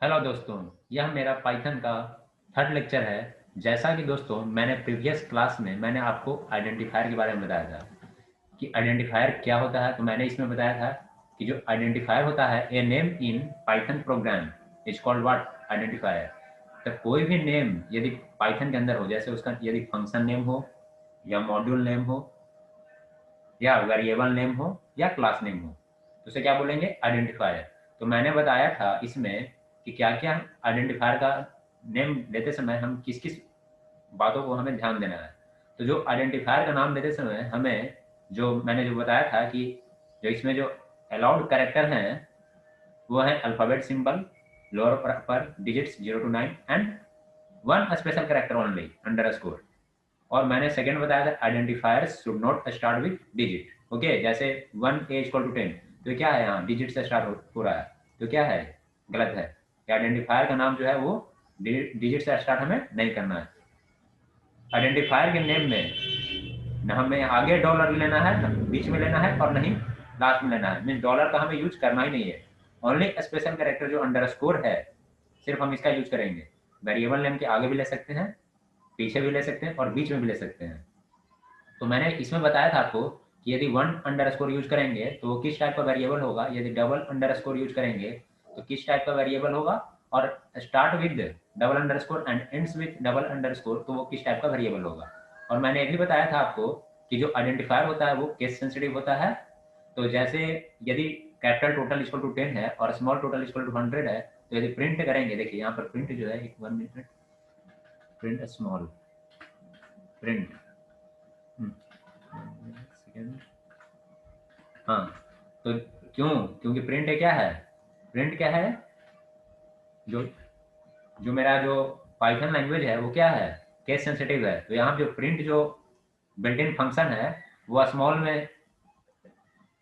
Hello दोस्तों, यह मेरा पाइथन का थर्ड लेक्चर है। जैसा कि दोस्तों मैंने प्रीवियस क्लास में मैंने आपको आइडेंटिफायर के बारे में बताया था कि आइडेंटिफायर क्या होता है। तो मैंने इसमें बताया था कि जो आइडेंटिफायर होता है a name in Python program is called what identifier. तो कोई भी नेम यदि पाइथन के अंदर हो, जैसे उसका यदि फंक्शन नेम हो या मॉड्यूल नेम हो या वेरिएबल नेम हो या क्लास नेम हो, तो उसे क्या बोलेंगे? आइडेंटिफायर। तो मैंने बताया था इसमें कि क्या क्या आइडेंटिफायर का नेम लेते समय हम किस किस बातों को हमें ध्यान देना है। तो जो आइडेंटिफायर का नाम लेते समय हमें जो मैंने जो बताया था कि जो इसमें जो अलाउड कैरेक्टर हैं वो है अल्फ़ाबेट सिंबल, लोअर पर digits 0 to 9 and one special character only underscore. और मैंने सेकंड बताया था identifiers should not start with digit. Okay, जैसे 1 a = 10, तो ये क्या है? यहाँ डिजिट से स्टार्ट हो रहा है, तो क्या है? गलत है। आइडेंटिफायर का नाम जो है वो डिजिट से स्टार्ट हमें नहीं करना है। आइडेंटिफायर के नेम में न हमें आगे डॉलर लेना है, न बीच में लेना है, और नहीं लास्ट में लेना है। मीन डॉलर का हमें यूज करना ही नहीं है। ओनली स्पेशल कैरेक्टर जो अंडरस्कोर है, सिर्फ हम इसका यूज करेंगे। वेरिएबल नेम के आगे भी ले सकते हैं, पीछे भी ले सकते हैं, और बीच में भी ले सकते हैं। तो मैंने इसमें बताया था आपको कि यदि वन अंडरस्कोर यूज करेंगे तो वो किस टाइप का वेरिएबल होगा, यदि डबल अंडरस्कोर यूज करेंगे तो किस टाइप का वेरिएबल होगा, और start with double underscore and ends with double underscore तो वो किस टाइप का वेरिएबल होगा। और मैंने ये भी बताया था आपको कि जो आइडेंटिफायर होता है वो केस सेंसिटिव होता है। तो जैसे यदि कैपिटल टोटल इक्वल टू 10 है और स्मॉल टोटल इक्वल टू 100 है, तो यदि प्रिंट करेंगे, देखिए यहाँ पर प्रिंट जो है, एक 1 minute, print small print second. हाँ, तो क्यों? क्योंकि प्रिंट क्या है? प्रिंट क्या है? जो जो मेरा जो पाइथन लैंग्वेज है वो क्या है? केस सेंसिटिव है। तो यहाँ जो प्रिंट जो बिल्ट इन फंक्शन है वो स्मॉल में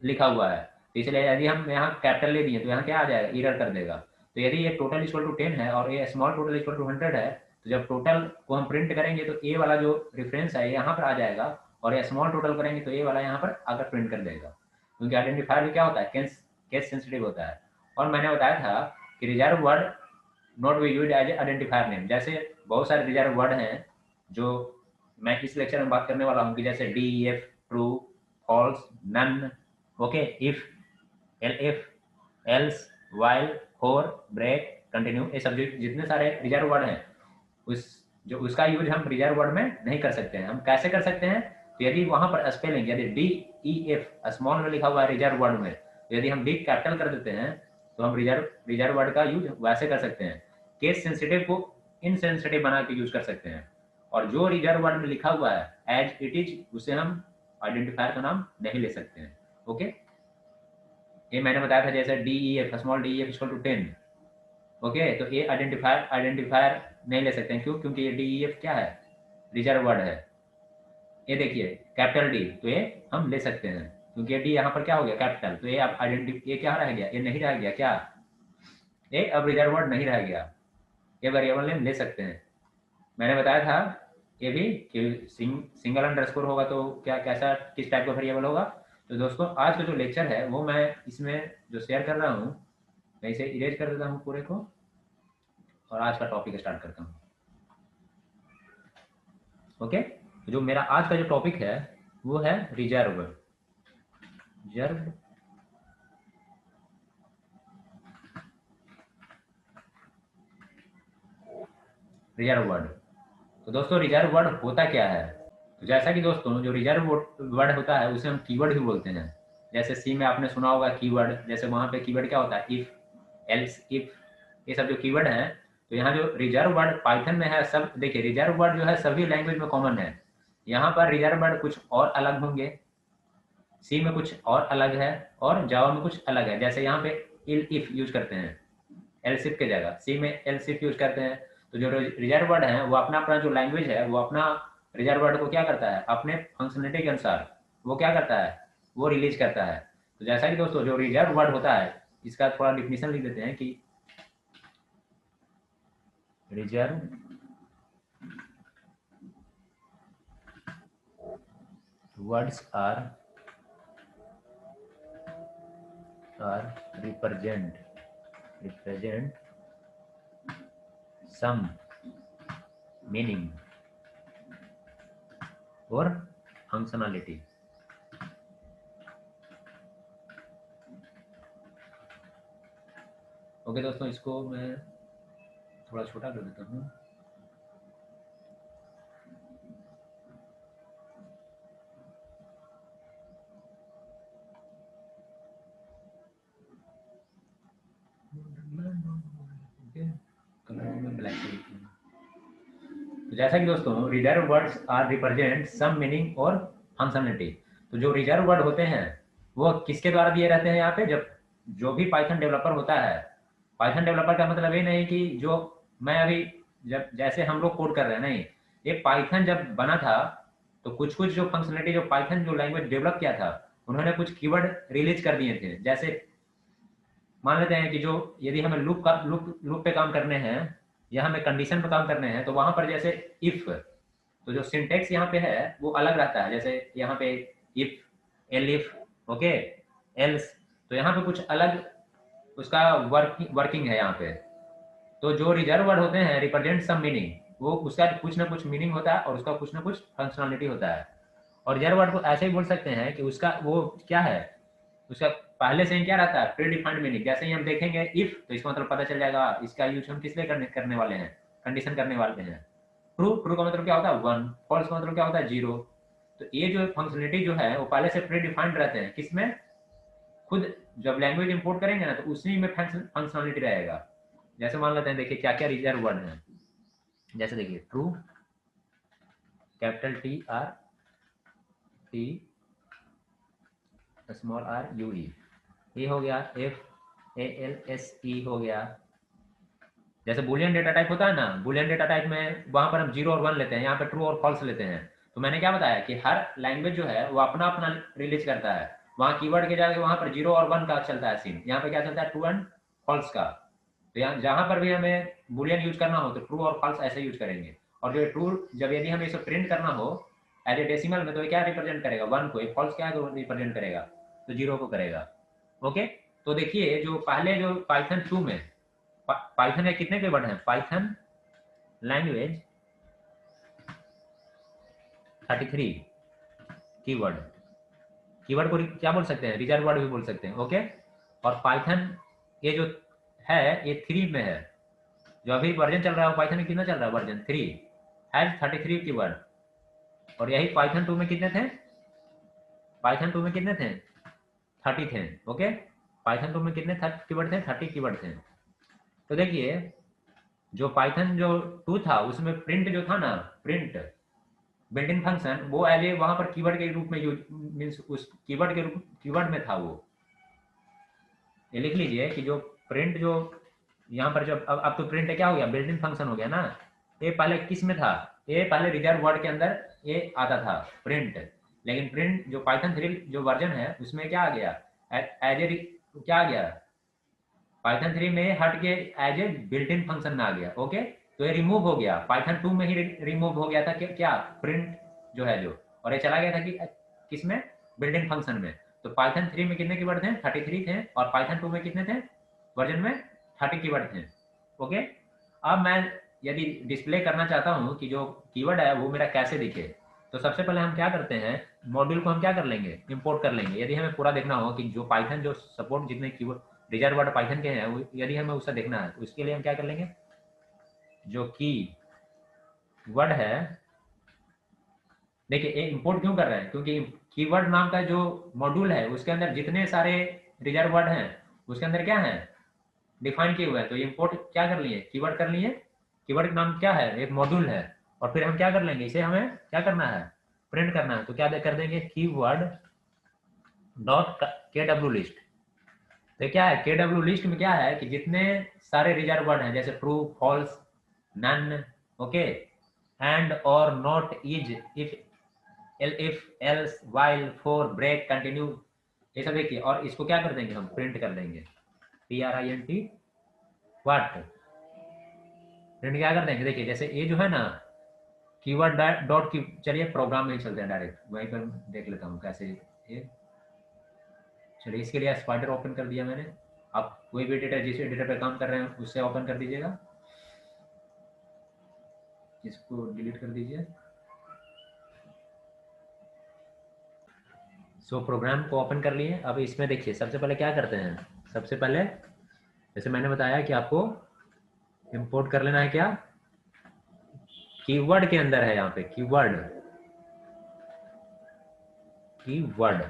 लिखा हुआ है। तो इसलिए यदि हम यहाँ कैपिटल ले दिए तो यहाँ क्या आ जाएगा? इरर कर देगा। तो यदि ये टोटल इक्वल टू 10 है और ये स्मॉल टोटल इक्वल टू 100 है, तो जब टोटल को हम प्रिंट करेंगे तो ए वाला जो रेफरेंस है यहाँ पर आ जाएगा, और ये स्मॉल टोटल करेंगे तो ए वाला यहाँ पर आकर प्रिंट कर देगा। क्योंकि आइडेंटिफायर भी क्या होता है? केस सेंसिटिव होता है। और मैंने बताया था कि reserve word not be use as identifier name. जैसे बहुत सारे रिजर्व वर्ड हैं जो मैं इस लेक्चर में बात करने वाला हूँ, कि जैसे D F, true, false, none, okay, if, elif, else, while, for, break, continue, ये सब जितने सारे रिजर्व वर्ड हैं उस जो उसका यूज हम रिजर्व वर्ड में नहीं कर सकते हैं। हम कैसे कर सकते हैं? तो यदि वहां पर स्पेलिंग यदि डी ई एफ स्मॉल में लिखा हुआ है रिजर्व वर्ड में, तो यदि हम डी कैपिटल कर देते हैं तो हम रिजर्व वर्ड का यूज वैसे कर सकते हैं। केस सेंसिटिव को इनसेंसिटिव बना के यूज कर सकते हैं। और जो रिजर्व वर्ड में लिखा हुआ है एज इट इज, उसे हम आइडेंटिफायर का नाम नहीं ले सकते हैं। ओके, ये मैंने बताया था, जैसे D E F small D E F equal to 10। Okay, तो ये आइडेंटिफायर नहीं ले सकते हैं। क्यों? क्योंकि ये डी ई एफ क्या है? रिजर्व वर्ड है। ये देखिए कैपिटल डी, तो ये हम ले सकते हैं क्योंकि ये डी यहाँ पर क्या हो गया? कैपिटल। तो ये अब ये क्या रह गया? ये नहीं रह गया क्या? ये अब रिजर्व वर्ड नहीं रह गया। ये वेरिएबल नेम ले सकते हैं। मैंने बताया था ये भी कि सिंगल अंडरस्कोर होगा तो क्या कैसा किस टाइप का वेरिएबल होगा। तो दोस्तों आज का जो लेक्चर है वो मैं इसमें जो शेयर कर रहा हूँ, मैं इसे इरेज कर देता हूँ पूरे को, और आज का टॉपिक स्टार्ट करता हूँ। ओके, तो जो मेरा आज का जो टॉपिक है वो है रिजर्व रिजर्व रिजर्व वर्ड। तो दोस्तों रिजर्व वर्ड होता क्या है? तो जैसा कि दोस्तों जो रिजर्व वर्ड होता है उसे हम कीवर्ड भी बोलते हैं। जैसे सी में आपने सुना होगा कीवर्ड, जैसे वहां पे कीवर्ड क्या होता है? इफ, एल्स, इफ, ये सब जो कीवर्ड हैं। तो यहाँ जो रिजर्व वर्ड पाइथन में है, सब देखिए रिजर्व वर्ड जो है सभी लैंग्वेज में कॉमन है। यहाँ पर रिजर्व वर्ड कुछ और अलग होंगे, सी में कुछ और अलग है, और जावा में कुछ अलग है। जैसे यहाँ पे इल इफ यूज करते हैं एलसिफ के जगह, सी में एलसिफ यूज करते हैं। तो जो रिजर्व वर्ड है वो अपना अपना जो लैंग्वेज है वो अपना रिजर्व वर्ड को क्या करता है? अपने फंक्शनलिटी के अनुसार वो क्या करता है? वो रिलीज करता है। तो जैसा कि दोस्तों जो रिजर्व वर्ड होता है, इसका थोड़ा डिफिनेशन लिख देते हैं कि reserve words are represent some meaning और फंक्शनलिटी। ओके दोस्तों, इसको मैं थोड़ा छोटा कर देता हूँ। तो जैसा कि दोस्तों reserve words are represent some meaning और फंक्शनलिटी। तो जो रिजर्व वर्ड होते हैं वो किसके द्वारा दिए रहते हैं यहाँ पे, जब जो भी पाइथन डेवलपर होता है। पाइथन डेवलपर का मतलब ये नहीं कि जो मैं अभी जब जैसे हम लोग कोड कर रहे हैं, नहीं, ये पाइथन जब बना था तो कुछ कुछ जो फंक्शनलिटी जो पाइथन जो लैंग्वेज डेवलप किया था उन्होंने कुछ कीवर्ड रिलीज कर दिए थे। जैसे मान लेते हैं कि जो यदि हमें लूप पे काम करने हैं या हमें कंडीशन पे काम करने हैं तो वहां पर जैसे इफ, तो जो सिंटेक्स यहाँ पे है वो अलग रहता है। जैसे यहाँ पे इफ, एलिफ, ओके, एल्स, तो यहाँ पे कुछ अलग उसका वर्किंग है यहाँ पे। तो जो रिजर्व वर्ड होते हैं रिप्रेजेंट सम मीनिंग, वो उसका कुछ ना कुछ मीनिंग होता है और उसका कुछ ना कुछ फंक्शनलिटी होता है। और रिजर्व वर्ड को ऐसे ही बोल सकते हैं कि उसका वो क्या है, उसका पहले से ही क्या रहता है, प्री डिफाइंड मीनिंग। जैसे ही हम देखेंगे इफ तो इसका मतलब पता चल जाएगा इसका यूज हम किस लिए करने वाले हैं, कंडीशन करने वाले हैं। ट्रू, ट्रू का मतलब क्या होता है 1, फॉल्स का मतलब क्या होता है 0। तो ये जो फंक्शनलिटी जो है वो पहले से प्री डिफाइंड रहते हैं किसमें, खुद जब लैंग्वेज इंपोर्ट करेंगे ना तो उसी में फंक्शनलिटी रहेगा। जैसे मान लेते हैं, देखिए क्या क्या रिजर्व वर्ड है। जैसे देखिए true, capital T R T small R U E, ये हो गया। F A L S E हो गया। जैसे बुलियन डेटा टाइप होता है ना, बुलियन डेटा टाइप में वहां पर हम 0 और 1 लेते हैं, यहाँ पे ट्रू और फॉल्स लेते हैं। तो मैंने क्या बताया कि हर लैंग्वेज जो है वो अपना अपना रिलीज करता है। वहाँ कीवर्ड के जाके वहां पर 0 और 1 का चलता है सीन, यहाँ पे क्या चलता है ट्रू एंड फॉल्स का। तो यहाँ जहां पर भी हमें बुलियन यूज करना हो तो ट्रू और फॉल्स ऐसे यूज करेंगे। और जो ट्रू, जब यदि हमें इसे प्रिंट करना हो एज ए डेसिमल में तो ये क्या रिप्रेजेंट करेगा 1 को, फॉल्स क्या रिप्रेजेंट करेगा तो 0 को करेगा। ओके, तो देखिए जो पहले जो पाइथन 2 में पाइथन के कितने कीवर्ड हैं, पाइथन लैंग्वेज 33 कीवर्ड। कीवर्ड को क्या बोल सकते हैं, रिजर्व वर्ड भी बोल सकते हैं। ओके, और पाइथन ये जो है ये 3 में है। जो अभी वर्जन चल रहा है पाइथन में कितना चल रहा है, वर्जन 3 हैज 33 कीवर्ड। और यही पाइथन 2 में कितने थे, पाइथन 2 में कितने थे 30 थे। ओके, पाइथन 2 में कितने कीवर्ड थे, 30 कीवर्ड थे। तो देखिए जो पाइथन जो 2 था उसमें प्रिंट जो था ना, प्रिंट बिल्ट इन फंक्शन, वो एज ए वहां पर कीवर्ड के रूप में यूज, मीन्स उस कीवर्ड के रूप कीवर्ड में था वो। ये लिख लीजिए कि जो प्रिंट जो यहाँ पर जब अब तो प्रिंट क्या हो गया, बिल्ट इन फंक्शन हो गया ना। ये पहले किस में था, ये पहले रिजर्व वर्ड के अंदर ये आता था प्रिंट। लेकिन प्रिंट जो पाइथन 3 जो वर्जन है उसमें क्या आ गया, एज ए क्या आ गया, पाइथन 3 में हट के as a built in function में आ गया। ओके, तो ये रिमूव हो गया, पाइथन 2 में ही रिमूव हो गया था कि क्या, प्रिंट जो है जो, और ये चला गया था कि किसमें, बिल्ट इन फंक्शन में। तो पाइथन 3 में कितने कीवर्ड थे, 33 थे, और पाइथन 2 में कितने थे वर्जन में, 30 कीवर्ड थे। ओके, अब मैं यदि डिस्प्ले करना चाहता हूँ कि जो कीवर्ड है वो मेरा कैसे दिखे, तो सबसे पहले हम क्या करते हैं, मॉड्यूल को हम क्या कर लेंगे, इंपोर्ट कर लेंगे। यदि हमें पूरा देखना हो कि जो पाइथन जो सपोर्ट जितने कीवर्ड रिजर्व वर्ड पाइथन के हैं वो यदि हमें उससे देखना है तो इसके लिए हम क्या कर लेंगे, जो की वर्ड है, देखिए ये इंपोर्ट क्यों कर रहे हैं, क्योंकि कीवर्ड नाम का जो मॉड्यूल है उसके अंदर जितने सारे रिजर्व वर्ड हैं उसके अंदर क्या है, डिफाइन किए हुए हैं। तो ये इंपोर्ट क्या कर लिए, कीवर्ड कर लिए। कीवर्ड नाम क्या है, एक मॉड्यूल है। और फिर हम क्या कर लेंगे, इसे हमें क्या करना है, प्रिंट करना है। तो क्या कर देंगे, कीवर्ड डॉट के डब्ल्यू लिस्ट। तो क्या है के डब्ल्यू लिस्ट में क्या है कि जितने सारे रिजर्व वर्ड हैं जैसे true, false, none, okay, and, और, not, is, if, else, while, for, break, continue, ये सब देखिए। और इसको क्या कर देंगे, हम प्रिंट कर देंगे, PRINT व्हाट, प्रिंट क्या कर देंगे। देखिए जैसे ये जो है ना कीवर्ड डॉट की, चलिए प्रोग्राम में ही चलते हैं डायरेक्ट, वहीं पर देख लेता हूँ कैसे ये। चलिए इसके लिए स्पाइडर ओपन कर दिया मैंने। आप कोई भी एडिटर जिस एडिटर पे काम कर रहे हैं उससे ओपन कर दीजिएगा। इसको डिलीट कर दीजिए। सो प्रोग्राम को ओपन कर लिए। अब इसमें देखिए सबसे पहले क्या करते हैं, सबसे पहले जैसे मैंने बताया कि आपको इंपोर्ट कर लेना है क्या, कीवर्ड के अंदर है, यहाँ पे कीवर्ड, कीवर्ड,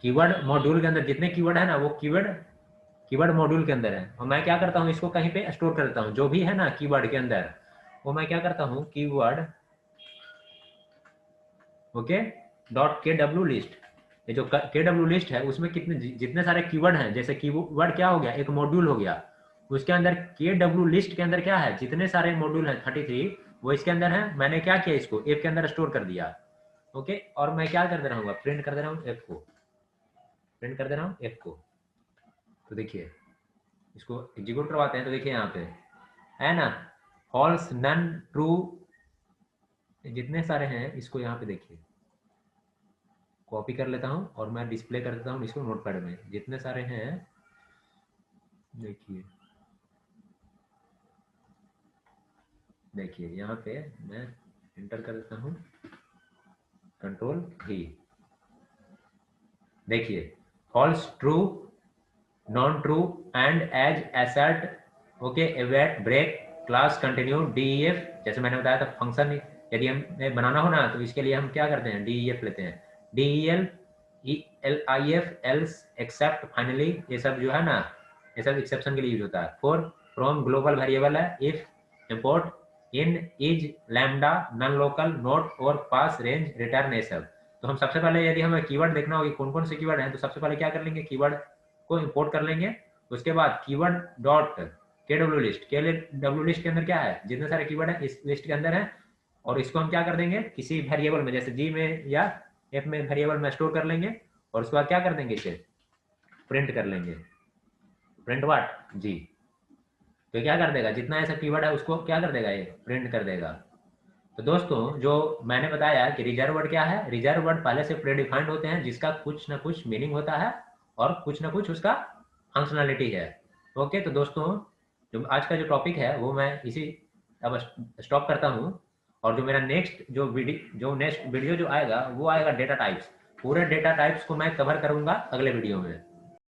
कीवर्ड मॉड्यूल के अंदर जितने कीवर्ड है ना वो कीवर्ड मॉड्यूल के अंदर है। और मैं क्या करता हूँ, इसको कहीं पे स्टोर कर देता हूँ, जो भी है ना कीवर्ड के अंदर वो मैं क्या करता हूँ, कीवर्ड ओके डॉट के डब्ल्यू लिस्ट। ये जो के डब्ल्यू लिस्ट है उसमें कितने जितने सारे कीवर्ड हैं, जैसे कीवर्ड क्या हो गया, एक मॉड्यूल हो गया, उसके अंदर के डब्ल्यू लिस्ट के अंदर क्या है, जितने सारे मॉड्यूल हैं 33 वो इसके अंदर है। मैंने क्या किया, इसको एफ के अंदर स्टोर कर दिया। ओके, और मैं क्या कर दे रहा हूँ, प्रिंट कर दे रहा हूँ एफ को, प्रिंट कर दे रहा हूँ एफ को। तो देखिए इसको एग्जीक्यूट करवाते हैं, तो देखिए यहाँ पे है ना फॉल्स नन ट्रू जितने सारे हैं, इसको यहाँ पे देखिए कॉपी कर लेता हूँ और मैं डिस्प्ले कर देता हूँ इसको नोटपैड में, जितने सारे हैं देखिए, देखिए यहाँ पे मैं एंटर कर देता हूँ कंट्रोल-3, देखिए false true none true and as assert okay await break class continue DEF. जैसे मैंने बताया था फंक्शन यदि हमें बनाना हो ना तो इसके लिए हम क्या करते हैं, डीईएफ लेते हैं, डीईएल ELIF एल्स एक्सेप्ट फाइनली, ये सब जो है ना ये सब एक्सेप्शन के लिए यूज होता है। फोर फ्रॉम ग्लोबल वेरिएबल है, if import in is lambda non local note और पास रेंज रिटर्न, ये सब। तो हम सबसे पहले यदि हमें कीवर्ड देखना होगी कौन कौन से कीवर्ड हैं, तो सबसे पहले क्या कर लेंगे, कीवर्ड को इंपोर्ट कर लेंगे। उसके बाद कीवर्ड डॉट के डब्ल्यू लिस्ट, के डब्ल्यू लिस्ट के अंदर क्या है, जितने सारे कीवर्ड है इस लिस्ट के अंदर है, और इसको हम क्या कर देंगे किसी वेरिएबल में, जैसे जी में या एफ में वेरिएबल में स्टोर कर लेंगे, और उसके बाद क्या कर देंगे, इसे प्रिंट कर लेंगे, प्रिंट व्हाट जी। तो क्या कर देगा, जितना ऐसा कीवर्ड है उसको क्या कर देगा, ये प्रिंट कर देगा। तो दोस्तों जो मैंने बताया कि रिजर्व वर्ड क्या है, रिजर्व वर्ड पहले से प्रीडिफाइंड होते हैं जिसका कुछ ना कुछ मीनिंग होता है और कुछ ना कुछ उसका फंक्शनैलिटी है। ओके, तो दोस्तों जो आज का जो टॉपिक है वो मैं इसी अब स्टॉप करता हूँ, और जो मेरा नेक्स्ट वीडियो जो आएगा वो आएगा डेटा टाइप्स। पूरे डेटा टाइप्स को मैं कवर करूंगा अगले वीडियो में।